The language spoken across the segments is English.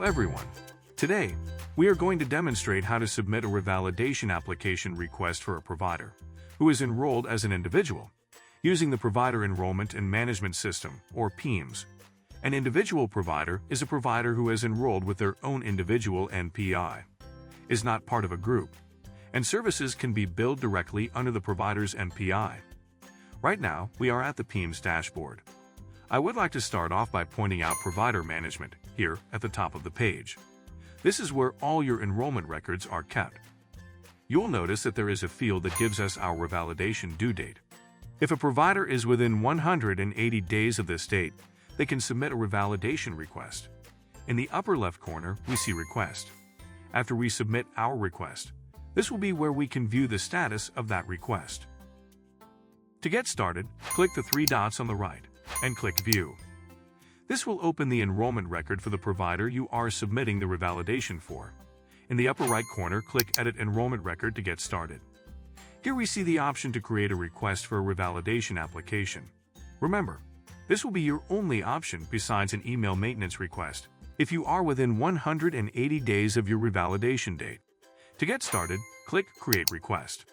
everyone. Today, we are going to demonstrate how to submit a revalidation application request for a provider who is enrolled as an individual using the Provider Enrollment and Management System, or PEMS. An individual provider is a provider who is enrolled with their own individual NPI, is not part of a group, and services can be billed directly under the provider's NPI. Right now, we are at the PEMS dashboard. I would like to start off by pointing out Provider Management here at the top of the page. This is where all your enrollment records are kept. You'll notice that there is a field that gives us our revalidation due date. If a provider is within 180 days of this date, they can submit a revalidation request. In the upper left corner, we see Request. After we submit our request, this will be where we can view the status of that request. To get started, click the three dots on the right and click View. This will open the enrollment record for the provider you are submitting the revalidation for. In the upper right corner, click Edit Enrollment Record to get started. Here we see the option to create a request for a revalidation application. Remember, this will be your only option besides an email maintenance request if you are within 180 days of your revalidation date. To get started, click Create Request.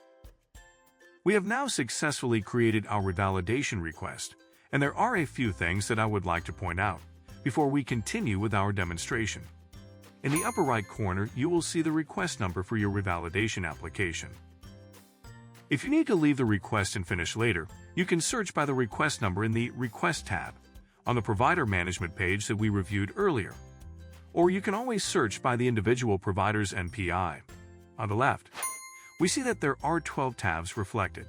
We have now successfully created our revalidation request, and there are a few things that I would like to point out before we continue with our demonstration. In the upper right corner, you will see the request number for your revalidation application. If you need to leave the request and finish later, you can search by the request number in the Request tab on the Provider Management page that we reviewed earlier. Or you can always search by the individual provider's NPI. On the left, we see that there are 12 tabs reflected.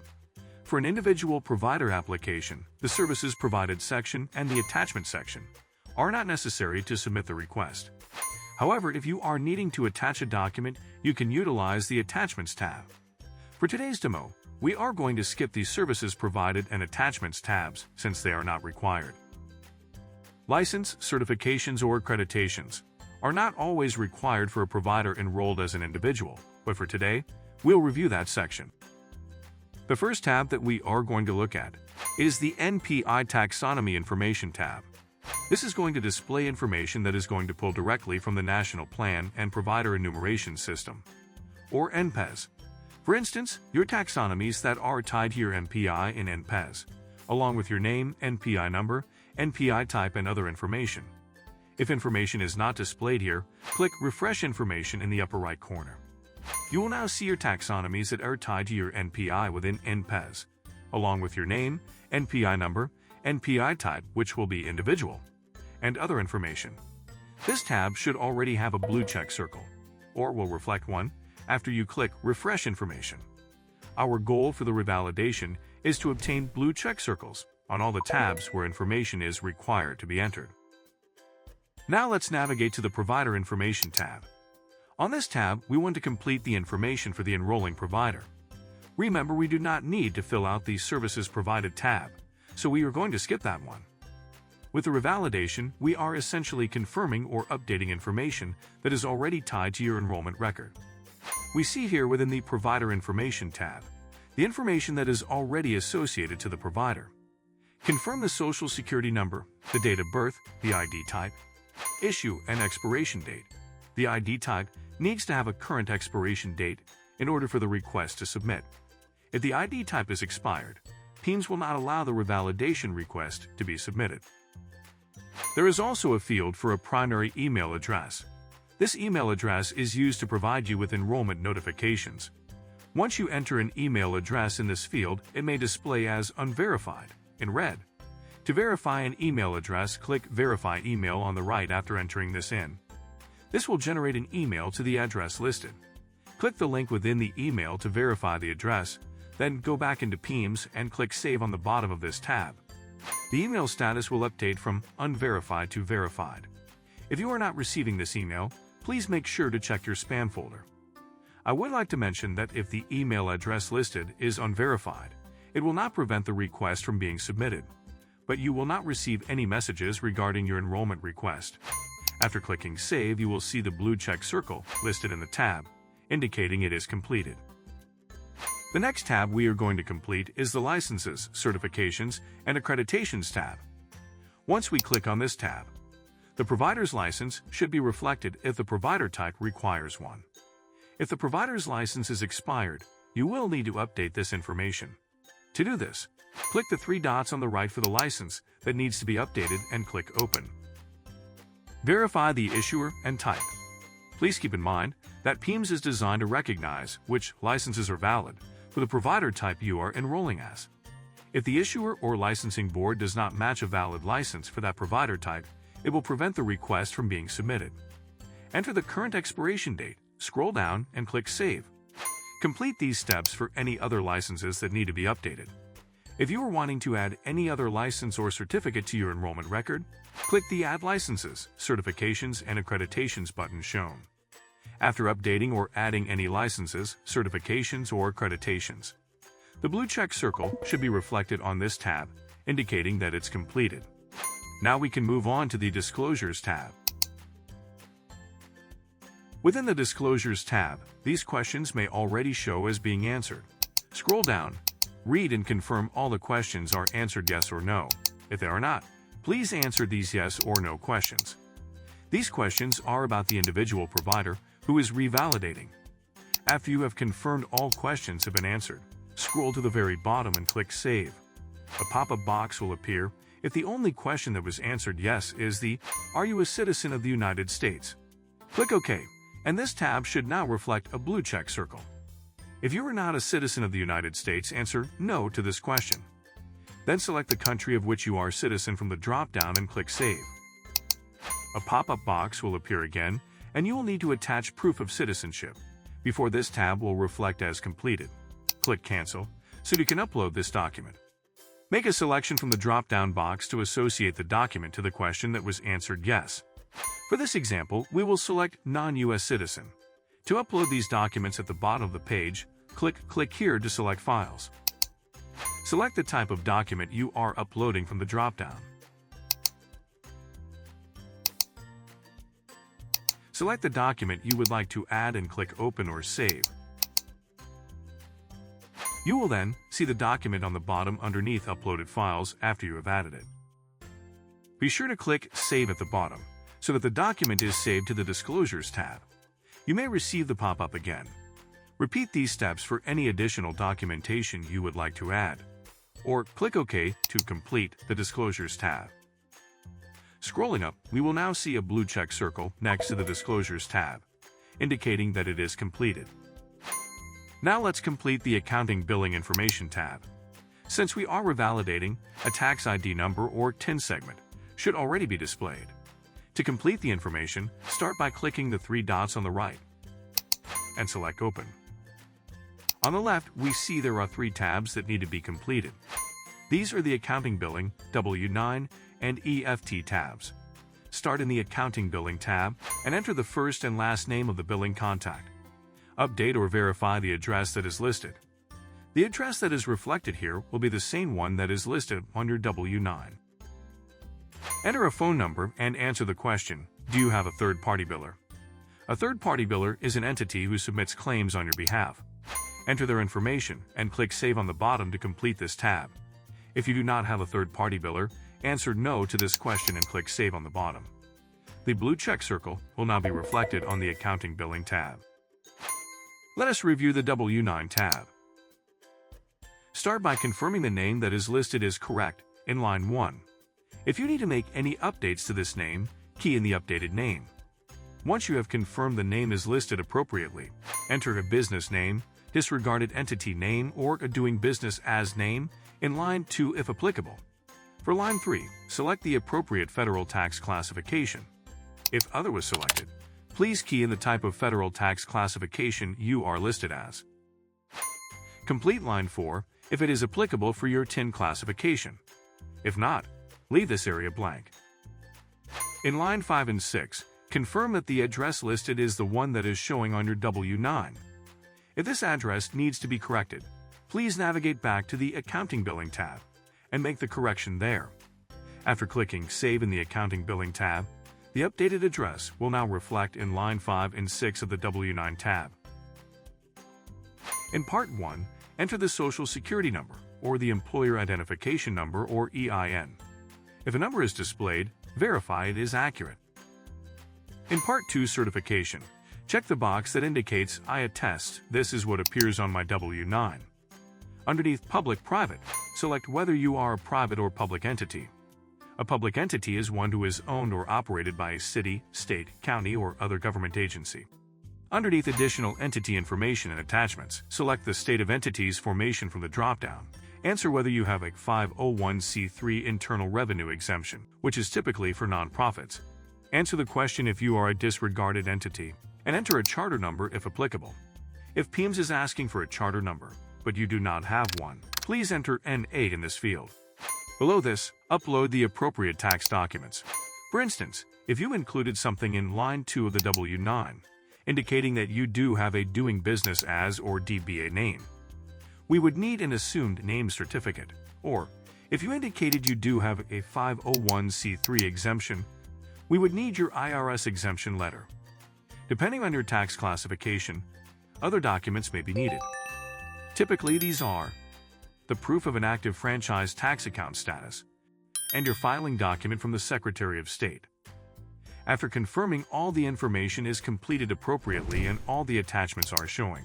For an individual provider application, the Services Provided section and the Attachment section are not necessary to submit the request. However, if you are needing to attach a document, you can utilize the Attachments tab. For today's demo, we are going to skip the Services Provided and Attachments tabs since they are not required. License, certifications, or accreditations are not always required for a provider enrolled as an individual, but for today, we'll review that section. The first tab that we are going to look at is the NPI Taxonomy Information tab. This is going to display information that is going to pull directly from the National Plan and Provider Enumeration System, or NPES. For instance, your taxonomies that are tied to your NPI in NPES, along with your name, NPI number, NPI type, and other information. If information is not displayed here, click Refresh Information in the upper right corner. You will now see your taxonomies that are tied to your NPI within NPES, along with your name, NPI number, NPI type, which will be individual, and other information. This tab should already have a blue check circle, or will reflect one, after you click Refresh Information. Our goal for the revalidation is to obtain blue check circles on all the tabs where information is required to be entered. Now let's navigate to the Provider Information tab. On this tab, we want to complete the information for the enrolling provider. Remember, we do not need to fill out the Services Provided tab, so we are going to skip that one. With the revalidation, we are essentially confirming or updating information that is already tied to your enrollment record. We see here within the Provider Information tab the information that is already associated to the provider. Confirm the Social Security number, the date of birth, the ID type, issue and expiration date. The ID type needs to have a current expiration date in order for the request to submit. If the ID type is expired, PEMS will not allow the revalidation request to be submitted. There is also a field for a primary email address. This email address is used to provide you with enrollment notifications. Once you enter an email address in this field, it may display as unverified in red. To verify an email address, click Verify Email on the right after entering this in. This will generate an email to the address listed. Click the link within the email to verify the address, then go back into PEMS and click Save on the bottom of this tab. The email status will update from unverified to verified. If you are not receiving this email, please make sure to check your spam folder. I would like to mention that if the email address listed is unverified, it will not prevent the request from being submitted, but you will not receive any messages regarding your enrollment request. After clicking Save, you will see the blue check circle listed in the tab, indicating it is completed. The next tab we are going to complete is the Licenses, Certifications, and Accreditations tab. Once we click on this tab, The provider's license should be reflected if the provider type requires one. If the provider's license is expired, you will need to update this information. To do this, click the three dots on the right for the license that needs to be updated and click Open. Verify the issuer and type. Please keep in mind that PEMS is designed to recognize which licenses are valid for the provider type you are enrolling as. If the issuer or licensing board does not match a valid license for that provider type, it will prevent the request from being submitted. Enter the current expiration date, scroll down, and click Save. Complete these steps for any other licenses that need to be updated. If you are wanting to add any other license or certificate to your enrollment record, click the Add Licenses, Certifications, and Accreditations button shown. After updating or adding any licenses, certifications, or accreditations, the blue check circle should be reflected on this tab, indicating that it's completed. Now we can move on to the Disclosures tab. Within the Disclosures tab, these questions may already show as being answered. Scroll down, read and confirm all the questions are answered yes or no. If they are not, please answer these yes or no questions. These questions are about the individual provider who is revalidating. After you have confirmed all questions have been answered, scroll to the very bottom and click Save. A pop-up box will appear if the only question that was answered yes is the "Are you a citizen of the United States?" Click OK, and this tab should now reflect a blue check circle. If you are not a citizen of the United States, answer no to this question. Then select the country of which you are a citizen from the drop-down and click Save. A pop-up box will appear again, and you will need to attach proof of citizenship before this tab will reflect as completed. Click Cancel so you can upload this document. Make a selection from the drop-down box to associate the document to the question that was answered yes. For this example, we will select Non-U.S. Citizen. To upload these documents at the bottom of the page, click here to select Files. Select the type of document you are uploading from the drop-down. Select the document you would like to add and click Open or Save. You will then see the document on the bottom underneath Uploaded Files after you have added it. Be sure to click Save at the bottom so that the document is saved to the Disclosures tab. You may receive the pop-up again. Repeat these steps for any additional documentation you would like to add, or click OK to complete the Disclosures tab. Scrolling up, we will now see a blue check circle next to the Disclosures tab, indicating that it is completed. Now let's complete the Accounting Billing Information tab. Since we are revalidating, a tax ID number or TIN segment should already be displayed. To complete the information, start by clicking the three dots on the right and select Open. On the left, we see there are three tabs that need to be completed. These are the Accounting Billing, W-9, and EFT tabs. Start in the Accounting Billing tab and enter the first and last name of the billing contact. Update or verify the address that is listed. The address that is reflected here will be the same one that is listed on your W-9. Enter a phone number and answer the question, do you have a third-party biller? A third-party biller is an entity who submits claims on your behalf. Enter their information and click Save on the bottom to complete this tab. If you do not have a third-party biller, answer no to this question and click Save on the bottom. The blue check circle will now be reflected on the Accounting Billing tab. Let us review the W-9 tab. Start by confirming the name that is listed is correct in line 1. If you need to make any updates to this name, key in the updated name. Once you have confirmed the name is listed appropriately, enter a business name, disregarded entity name, or a doing business as name in line 2 if applicable. For line 3, select the appropriate federal tax classification. If other was selected, please key in the type of federal tax classification you are listed as. Complete line 4 if it is applicable for your TIN classification. If not, leave this area blank. In line 5 and 6, confirm that the address listed is the one that is showing on your W-9. If this address needs to be corrected, please navigate back to the Accounting Billing tab and make the correction there. After clicking Save in the Accounting Billing tab, the updated address will now reflect in line 5 and 6 of the W-9 tab. In Part 1, enter the Social Security number or the Employer Identification Number or EIN. If a number is displayed, verify it is accurate. In Part 2 Certification, check the box that indicates I attest this is what appears on my W-9. Underneath Public-Private, select whether you are a private or public entity. A public entity is one who is owned or operated by a city, state, county, or other government agency. Underneath Additional Entity Information and Attachments, select the state of entity's formation from the dropdown. Answer whether you have a 501c3 Internal Revenue Exemption, which is typically for nonprofits. Answer the question if you are a disregarded entity, and enter a charter number if applicable. If PEMS is asking for a charter number, but you do not have one, please enter N8 in this field. Below this, upload the appropriate tax documents. For instance, if you included something in line 2 of the W-9, indicating that you do have a Doing Business As or DBA name, we would need an Assumed Name Certificate, or if you indicated you do have a 501c3 exemption, we would need your IRS exemption letter. Depending on your tax classification, other documents may be needed. Typically, these are the proof of an active franchise tax account status, and your filing document from the Secretary of State. After confirming all the information is completed appropriately and all the attachments are showing,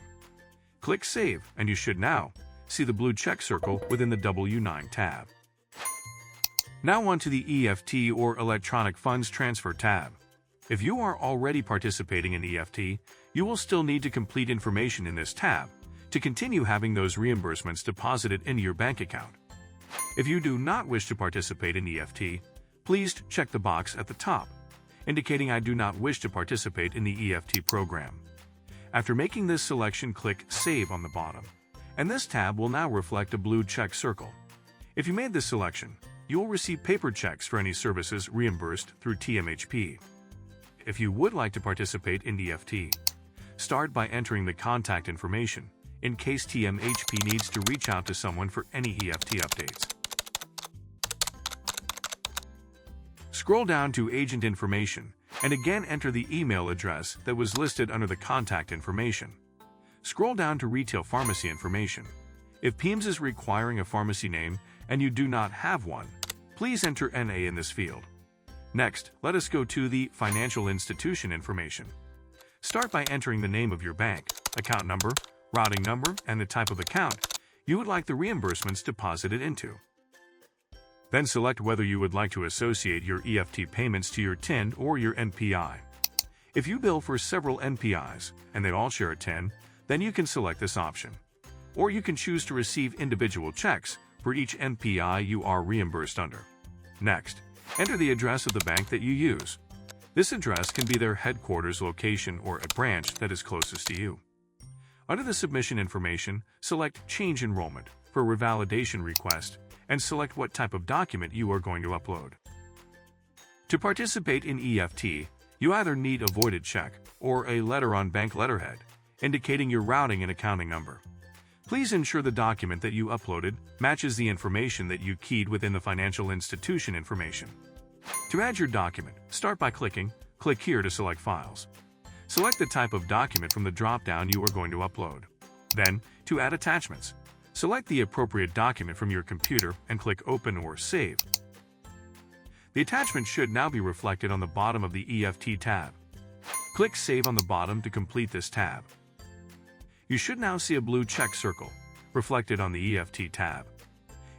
click Save and you should now see the blue check circle within the W-9 tab. Now on to the EFT or Electronic Funds Transfer tab. If you are already participating in EFT, you will still need to complete information in this tab to continue having those reimbursements deposited into your bank account. If you do not wish to participate in EFT, please check the box at the top, indicating I do not wish to participate in the EFT program. After making this selection, click Save on the bottom, and this tab will now reflect a blue check circle. If you made this selection, you will receive paper checks for any services reimbursed through TMHP. If you would like to participate in EFT, start by entering the contact information in case TMHP needs to reach out to someone for any EFT updates. Scroll down to Agent Information and again enter the email address that was listed under the contact information. Scroll down to Retail Pharmacy Information. If PEMS is requiring a pharmacy name and you do not have one, please enter NA in this field. Next, let us go to the Financial Institution Information. Start by entering the name of your bank, account number, routing number, and the type of account you would like the reimbursements deposited into. Then select whether you would like to associate your EFT payments to your TIN or your NPI. If you bill for several NPIs and they all share a TIN, then you can select this option. Or you can choose to receive individual checks for each NPI you are reimbursed under. Next, enter the address of the bank that you use. This address can be their headquarters location or a branch that is closest to you. Under the Submission Information, select Change Enrollment for a revalidation request and select what type of document you are going to upload. To participate in EFT, you either need a voided check or a letter on bank letterhead indicating your routing and accounting number. Please ensure the document that you uploaded matches the information that you keyed within the Financial Institution Information. To add your document, start by click here to select Files. Select the type of document from the drop-down you are going to upload. Then, to add attachments, select the appropriate document from your computer and click Open or Save. The attachment should now be reflected on the bottom of the EFT tab. Click Save on the bottom to complete this tab. You should now see a blue check circle reflected on the EFT tab.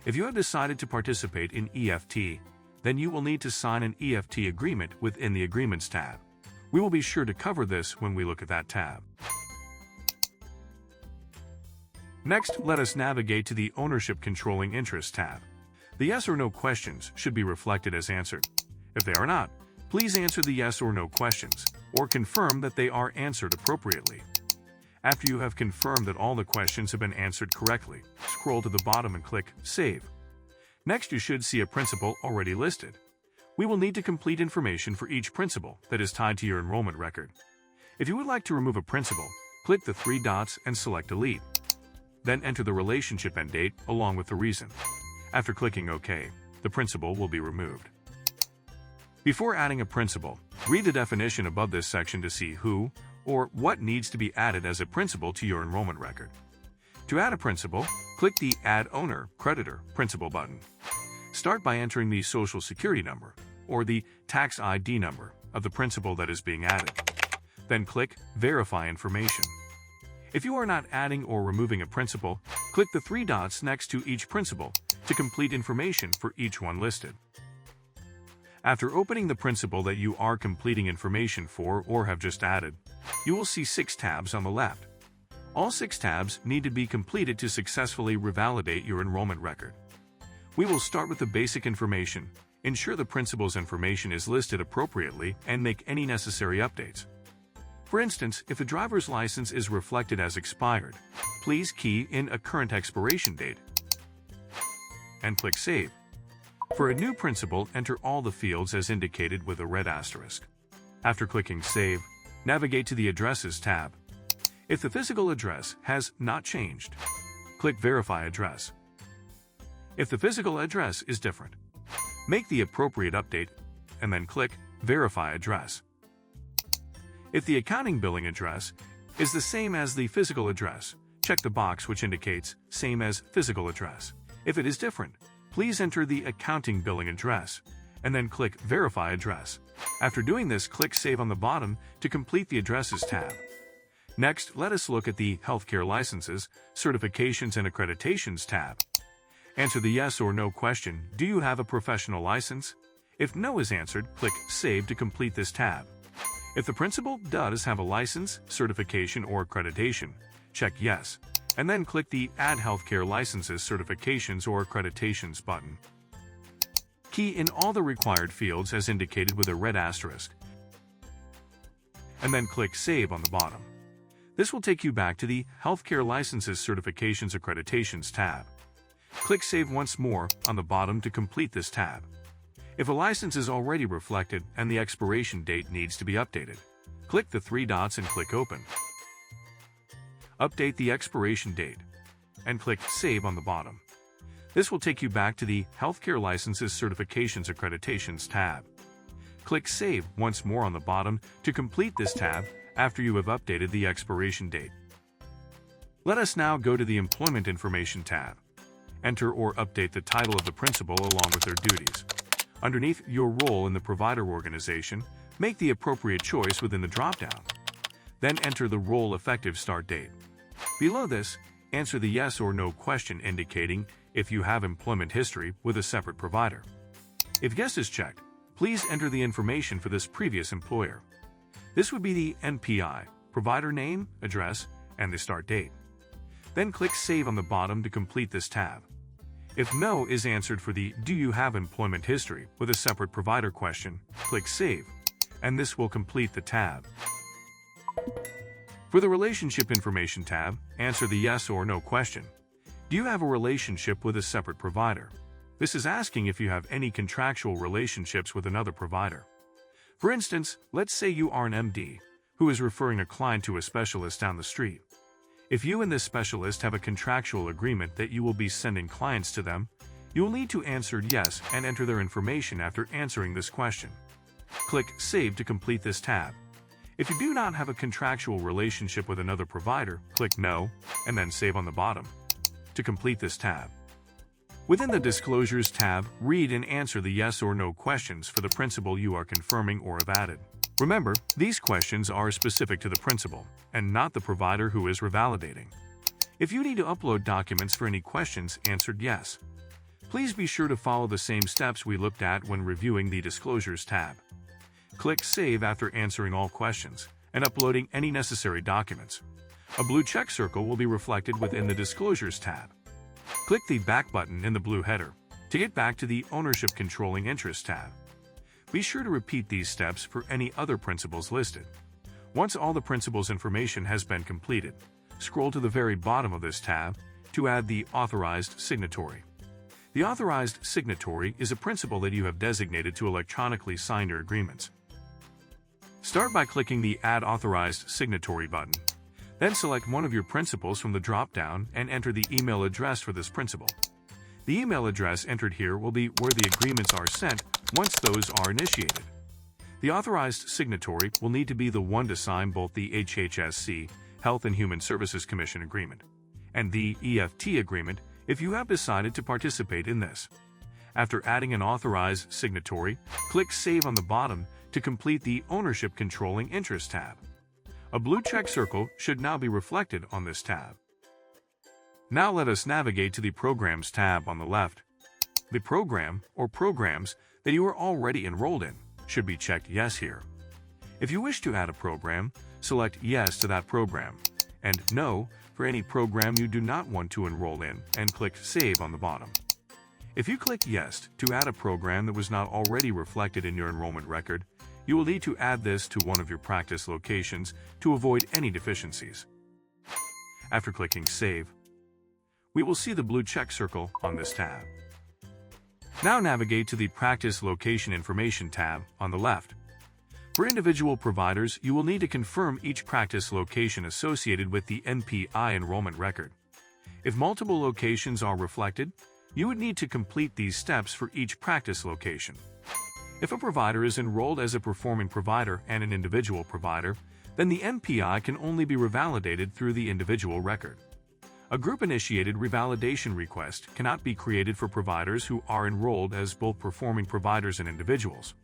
If you have decided to participate in EFT, then you will need to sign an EFT agreement within the Agreements tab. We will be sure to cover this when we look at that tab. Next, let us navigate to the Ownership Controlling Interest tab. The yes or no questions should be reflected as answered. If they are not, please answer the yes or no questions, or confirm that they are answered appropriately. After you have confirmed that all the questions have been answered correctly, scroll to the bottom and click Save. Next, you should see a principal already listed. We will need to complete information for each principal that is tied to your enrollment record. If you would like to remove a principal, click the three dots and select Delete. Then enter the relationship end date along with the reason. After clicking OK, the principal will be removed. Before adding a principal, read the definition above this section to see who or what needs to be added as a principal to your enrollment record. To add a principal, click the Add Owner, Creditor, Principal button. Start by entering the Social Security number or the Tax ID number of the principal that is being added. Then click Verify Information. If you are not adding or removing a principal, click the three dots next to each principal to complete information for each one listed. After opening the principal that you are completing information for or have just added, you will see 6 tabs on the left. All 6 tabs need to be completed to successfully revalidate your enrollment record. We will start with the basic information, ensure the principal's information is listed appropriately, and make any necessary updates. For instance, if a driver's license is reflected as expired, please key in a current expiration date and click Save. For a new principal, enter all the fields as indicated with a red asterisk. After clicking Save, navigate to the Addresses tab. If the physical address has not changed, click Verify Address. If the physical address is different, make the appropriate update and then click Verify Address. If the accounting billing address is the same as the physical address, check the box which indicates Same as Physical Address. If it is different, please enter the accounting billing address and then click Verify Address. After doing this, click Save on the bottom to complete the Addresses tab. Next, let us look at the Healthcare Licenses, Certifications and Accreditations tab. Answer the yes or no question, do you have a professional license? If no is answered, click Save to complete this tab. If the principal does have a license, certification, or accreditation, check Yes, and then click the Add Healthcare Licenses, Certifications, or Accreditations button. Key in all the required fields as indicated with a red asterisk, and then click Save on the bottom. This will take you back to the Healthcare Licenses, Certifications, Accreditations tab. Click Save once more on the bottom to complete this tab. If a license is already reflected and the expiration date needs to be updated, click the 3 dots and click Open. Update the expiration date and click Save on the bottom. This will take you back to the Healthcare Licenses, Certifications, Accreditations tab. Click Save once more on the bottom to complete this tab after you have updated the expiration date. Let us now go to the Employment Information tab. Enter or update the title of the principal along with their duties. Underneath your role in the provider organization, make the appropriate choice within the dropdown. Then enter the role effective start date. Below this, answer the yes or no question indicating if you have employment history with a separate provider. If yes is checked, please enter the information for this previous employer. This would be the NPI, provider name, address, and the start date. Then click Save on the bottom to complete this tab. If no is answered for the Do you have employment history with a separate provider question, click Save, and this will complete the tab. For the Relationship Information tab, answer the yes or no question. Do you have a relationship with a separate provider? This is asking if you have any contractual relationships with another provider. For instance, let's say you are an MD who is referring a client to a specialist down the street. If you and this specialist have a contractual agreement that you will be sending clients to them, you will need to answer yes and enter their information after answering this question. Click Save to complete this tab. If you do not have a contractual relationship with another provider, click No, and then Save on the bottom to complete this tab. Within the Disclosures tab, read and answer the yes or no questions for the principal you are confirming or have added. Remember, these questions are specific to the principal, and not the provider who is revalidating. If you need to upload documents for any questions answered yes, please be sure to follow the same steps we looked at when reviewing the Disclosures tab. Click Save after answering all questions and uploading any necessary documents. A blue check circle will be reflected within the Disclosures tab. Click the Back button in the blue header to get back to the Ownership Controlling Interest tab. Be sure to repeat these steps for any other principals listed. Once all the principal's information has been completed, scroll to the very bottom of this tab to add the Authorized Signatory. The Authorized Signatory is a principal that you have designated to electronically sign your agreements. Start by clicking the Add Authorized Signatory button. Then select one of your principals from the drop-down and enter the email address for this principal. The email address entered here will be where the agreements are sent once those are initiated. The Authorized Signatory will need to be the one to sign both the HHSC, Health and Human Services Commission Agreement, and the EFT Agreement if you have decided to participate in this. After adding an authorized signatory, click Save on the bottom to complete the Ownership Controlling Interest tab. A blue check circle should now be reflected on this tab. Now let us navigate to the Programs tab on the left. The program or programs that you are already enrolled in should be checked Yes here. If you wish to add a program, select Yes to that program, and No for any program you do not want to enroll in, and click Save on the bottom. If you click Yes to add a program that was not already reflected in your enrollment record, you will need to add this to one of your practice locations to avoid any deficiencies. After clicking Save, we will see the blue check circle on this tab. Now navigate to the Practice Location Information tab on the left. For individual providers, you will need to confirm each practice location associated with the NPI enrollment record. If multiple locations are reflected, you would need to complete these steps for each practice location. If a provider is enrolled as a performing provider and an individual provider, then the NPI can only be revalidated through the individual record. A group-initiated revalidation request cannot be created for providers who are enrolled as both performing providers and individuals.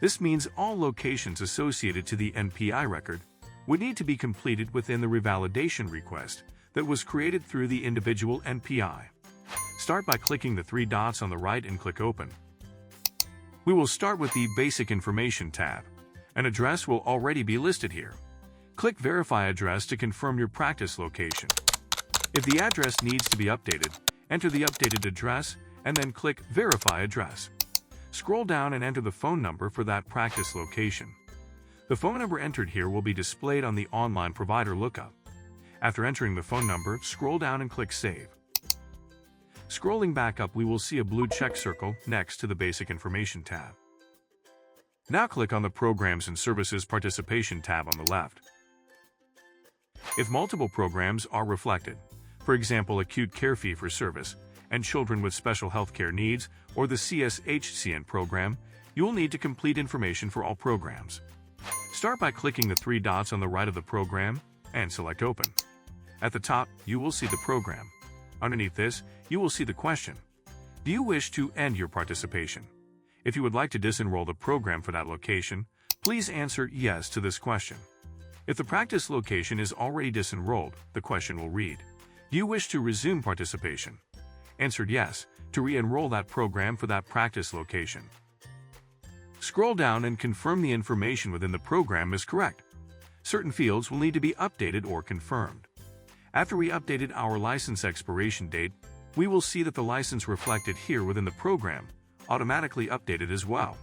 This means all locations associated to the NPI record would need to be completed within the revalidation request that was created through the individual NPI. Start by clicking the three dots on the right and click Open. We will start with the Basic Information tab. An address will already be listed here. Click Verify Address to confirm your practice location. If the address needs to be updated, enter the updated address and then click Verify Address. Scroll down and enter the phone number for that practice location. The phone number entered here will be displayed on the online provider lookup. After entering the phone number, scroll down and click Save. Scrolling back up, we will see a blue check circle next to the Basic Information tab. Now click on the Programs and Services Participation tab on the left. If multiple programs are reflected, for example acute care fee for service, and children with special healthcare needs, or the CSHCN program, you will need to complete information for all programs. Start by clicking the three dots on the right of the program and select Open. At the top, you will see the program. Underneath this, you will see the question. Do you wish to end your participation? If you would like to disenroll the program for that location, please answer Yes to this question. If the practice location is already disenrolled, the question will read, do you wish to resume participation? Answered Yes to re-enroll that program for that practice location. Scroll down and confirm the information within the program is correct. Certain fields will need to be updated or confirmed. After we updated our license expiration date, we will see that the license reflected here within the program automatically updated as well.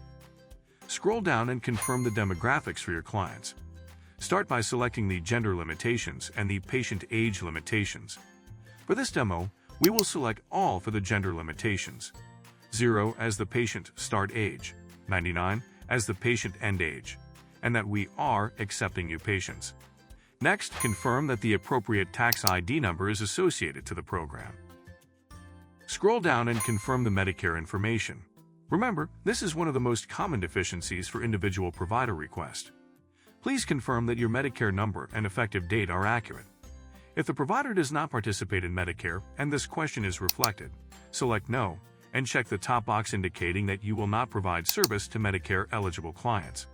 Scroll down and confirm the demographics for your clients. Start by selecting the gender limitations and the patient age limitations. For this demo, we will select all for the gender limitations. 0 as the patient start age, 99 as the patient end age, and that we are accepting new patients. Next, confirm that the appropriate tax ID number is associated to the program. Scroll down and confirm the Medicare information. Remember, this is one of the most common deficiencies for individual provider request. Please confirm that your Medicare number and effective date are accurate. If the provider does not participate in Medicare and this question is reflected, select No and check the top box indicating that you will not provide service to Medicare-eligible clients.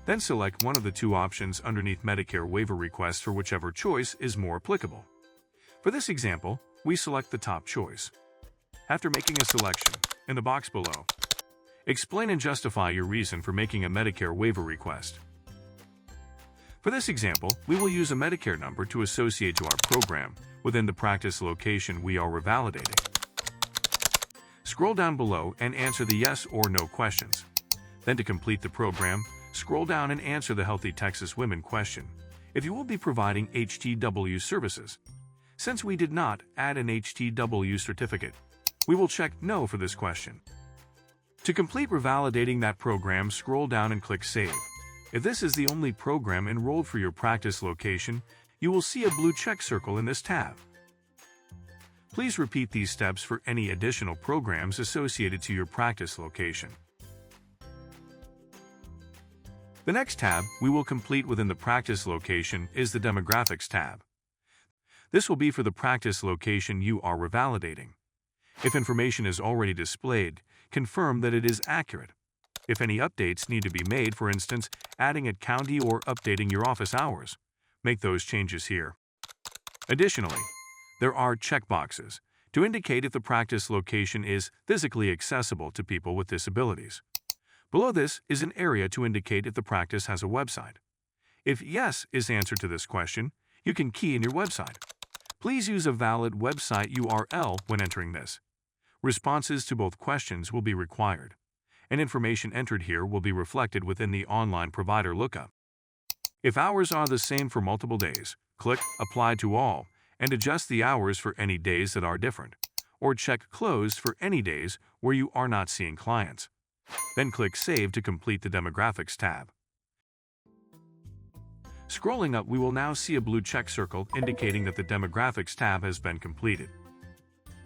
Then select one of the two options underneath Medicare waiver requests for whichever choice is more applicable. For this example, we select the top choice. After making a selection, in the box below, explain and justify your reason for making a Medicare waiver request. For this example, we will use a Medicare number to associate to our program within the practice location we are revalidating. Scroll down below and answer the yes or no questions. Then to complete the program, scroll down and answer the Healthy Texas Women question, if you will be providing HTW services. Since we did not add an HTW certificate, we will check No for this question. To complete revalidating that program, scroll down and click Save. If this is the only program enrolled for your practice location, you will see a blue check circle in this tab. Please repeat these steps for any additional programs associated to your practice location. The next tab we will complete within the practice location is the Demographics tab. This will be for the practice location you are revalidating. If information is already displayed, confirm that it is accurate. If any updates need to be made, for instance, adding a county or updating your office hours, make those changes here. Additionally, there are checkboxes to indicate if the practice location is physically accessible to people with disabilities. Below this is an area to indicate if the practice has a website. If yes is the answer to this question, you can key in your website. Please use a valid website URL when entering this. Responses to both questions will be required, and information entered here will be reflected within the online provider lookup. If hours are the same for multiple days, click Apply to All and adjust the hours for any days that are different, or check Closed for any days where you are not seeing clients. Then click Save to complete the Demographics tab. Scrolling up, we will now see a blue check circle indicating that the Demographics tab has been completed.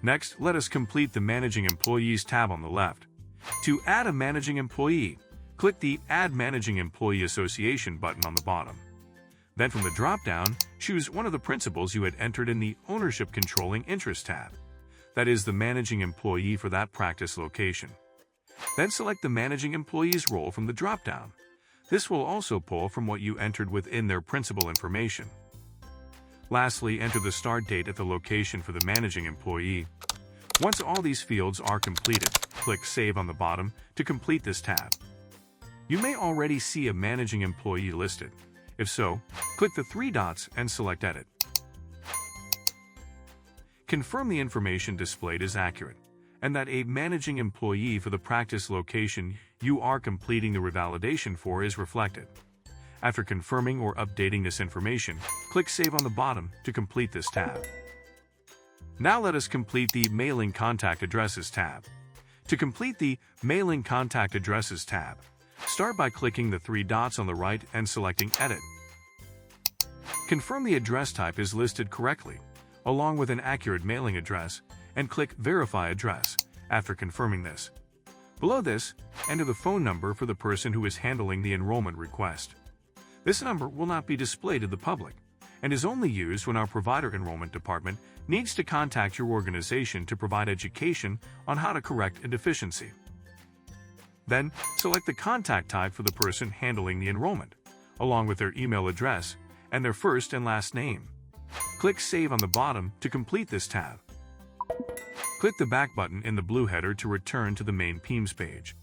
Next, let us complete the Managing Employees tab on the left. To add a managing employee, click the Add Managing Employee Association button on the bottom. Then from the drop-down, choose one of the principals you had entered in the Ownership Controlling Interest tab. That is the managing employee for that practice location. Then select the managing employee's role from the drop-down. This will also pull from what you entered within their principal information. Lastly, enter the start date at the location for the managing employee. Once all these fields are completed, click Save on the bottom to complete this tab. You may already see a managing employee listed. If so, click the three dots and select Edit. Confirm the information displayed is accurate, and that a managing employee for the practice location you are completing the revalidation for is reflected. After confirming or updating this information, click Save on the bottom to complete this tab. Now let us complete the Mailing Contact Addresses tab. To complete the Mailing Contact Addresses tab, start by clicking the three dots on the right and selecting Edit. Confirm the address type is listed correctly, along with an accurate mailing address, and click Verify Address after confirming this. Below this, enter the phone number for the person who is handling the enrollment request. This number will not be displayed to the public and is only used when our provider enrollment department needs to contact your organization to provide education on how to correct a deficiency. Then, select the contact type for the person handling the enrollment, along with their email address and their first and last name. Click Save on the bottom to complete this tab. Click the back button in the blue header to return to the main PEMS page.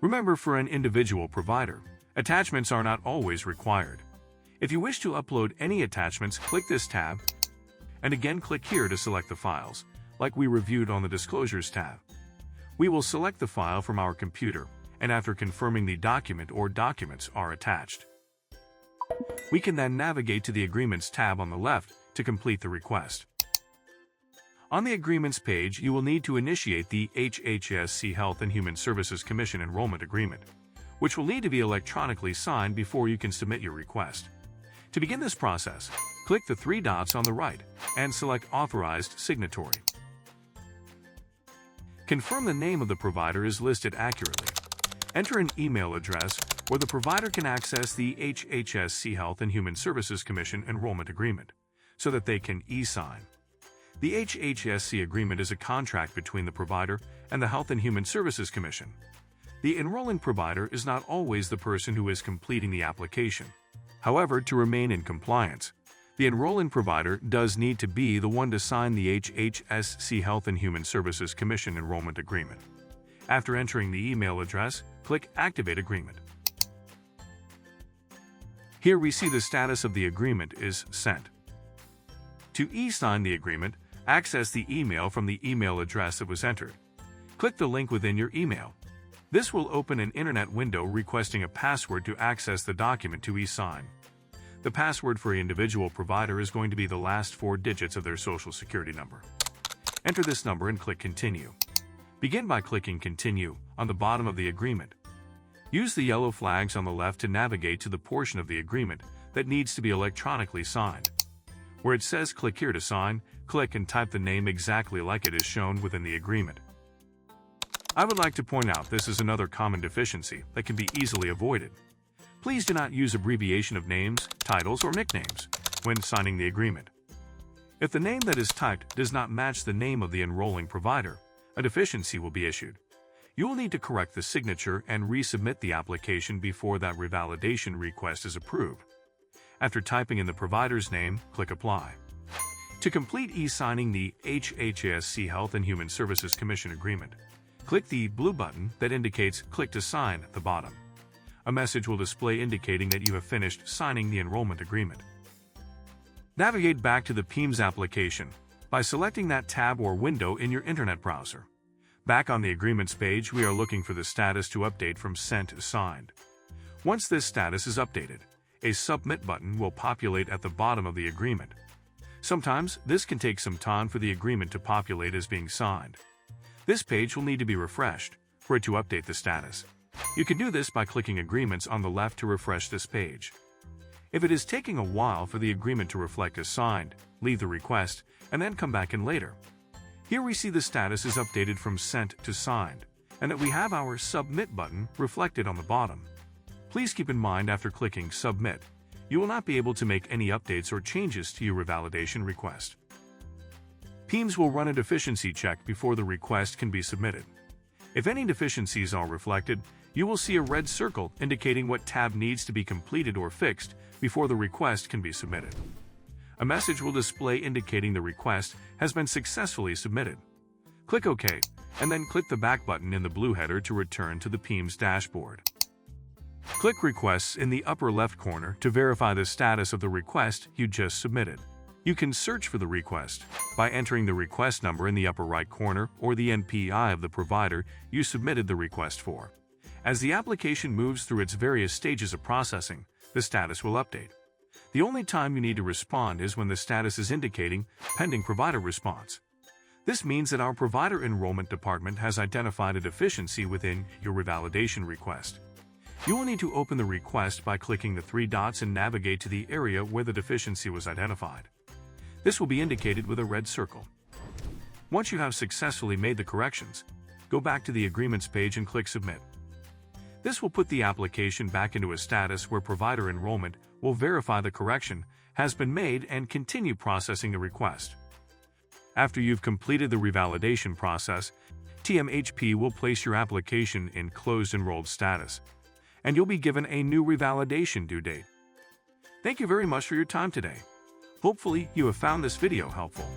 Remember, for an individual provider, attachments are not always required. If you wish to upload any attachments, click this tab, and again click here to select the files, like we reviewed on the Disclosures tab. We will select the file from our computer, and after confirming the document or documents are attached, we can then navigate to the Agreements tab on the left to complete the request. On the Agreements page, you will need to initiate the HHSC Health and Human Services Commission Enrollment Agreement, which will need to be electronically signed before you can submit your request. To begin this process, click the three dots on the right and select Authorized Signatory. Confirm the name of the provider is listed accurately. Enter an email address where the provider can access the HHSC Health and Human Services Commission Enrollment Agreement so that they can e-sign. The HHSC agreement is a contract between the provider and the Health and Human Services Commission. The enrolling provider is not always the person who is completing the application. However, to remain in compliance, the enrolling provider does need to be the one to sign the HHSC Health and Human Services Commission Enrollment Agreement. After entering the email address, click Activate Agreement. Here we see the status of the agreement is sent. To e-sign the agreement, access the email from the email address that was entered. Click the link within your email. This will open an internet window requesting a password to access the document to e-sign. The password for an individual provider is going to be the last 4 digits of their social security number. Enter this number and click Continue. Begin by clicking Continue on the bottom of the agreement. Use the yellow flags on the left to navigate to the portion of the agreement that needs to be electronically signed. Where it says Click here to sign, click and type the name exactly like it is shown within the agreement. I would like to point out this is another common deficiency that can be easily avoided. Please do not use abbreviation of names, titles, or nicknames when signing the agreement. If the name that is typed does not match the name of the enrolling provider, a deficiency will be issued. You will need to correct the signature and resubmit the application before that revalidation request is approved. After typing in the provider's name, click Apply. To complete e-signing the HHSC Health and Human Services Commission Agreement, click the blue button that indicates Click to Sign at the bottom. A message will display indicating that you have finished signing the enrollment agreement. Navigate back to the PEMS application by selecting that tab or window in your internet browser. Back on the Agreements page, we are looking for the status to update from Sent to Signed. Once this status is updated, a Submit button will populate at the bottom of the agreement. Sometimes, this can take some time for the agreement to populate as being signed. This page will need to be refreshed for it to update the status. You can do this by clicking Agreements on the left to refresh this page. If it is taking a while for the agreement to reflect as signed, leave the request and then come back in later. Here we see the status is updated from Sent to Signed, and that we have our Submit button reflected on the bottom. Please keep in mind after clicking Submit, you will not be able to make any updates or changes to your revalidation request. PEMS will run a deficiency check before the request can be submitted. If any deficiencies are reflected, you will see a red circle indicating what tab needs to be completed or fixed before the request can be submitted. A message will display indicating the request has been successfully submitted. Click OK, and then click the back button in the blue header to return to the PEMS dashboard. Click Requests in the upper left corner to verify the status of the request you just submitted. You can search for the request by entering the request number in the upper right corner or the NPI of the provider you submitted the request for. As the application moves through its various stages of processing, the status will update. The only time you need to respond is when the status is indicating pending provider response. This means that our provider enrollment department has identified a deficiency within your revalidation request. You will need to open the request by clicking the three dots and navigate to the area where the deficiency was identified. This will be indicated with a red circle. Once you have successfully made the corrections, go back to the Agreements page and click Submit. This will put the application back into a status where provider enrollment will verify the correction has been made and continue processing the request. After you've completed the revalidation process, TMHP will place your application in closed enrolled status, and you'll be given a new revalidation due date. Thank you very much for your time today. Hopefully, you have found this video helpful.